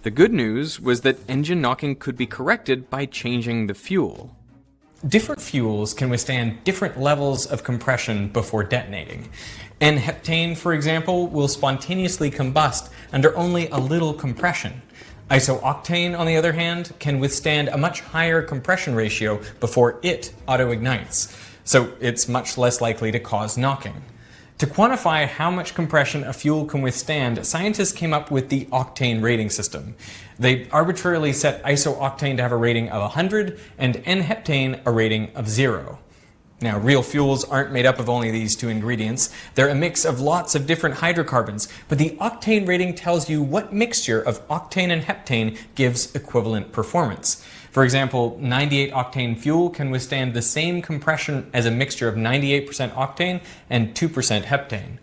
The good news was that engine knocking could be corrected by changing the fuel. Different fuels can withstand different levels of compression before detonating. N-heptane, for example, will spontaneously combust under only a little compression. Isooctane, on the other hand, can withstand a much higher compression ratio before it auto-ignites, so it's much less likely to cause knocking. To quantify how much compression a fuel can withstand, scientists came up with the octane rating system. They arbitrarily set isooctane to have a rating of 100 and N-heptane a rating of 0. Now, real fuels aren't made up of only these two ingredients. They're a mix of lots of different hydrocarbons, but the octane rating tells you what mixture of octane and heptane gives equivalent performance. For example, 98 octane fuel can withstand the same compression as a mixture of 98% octane and 2% heptane.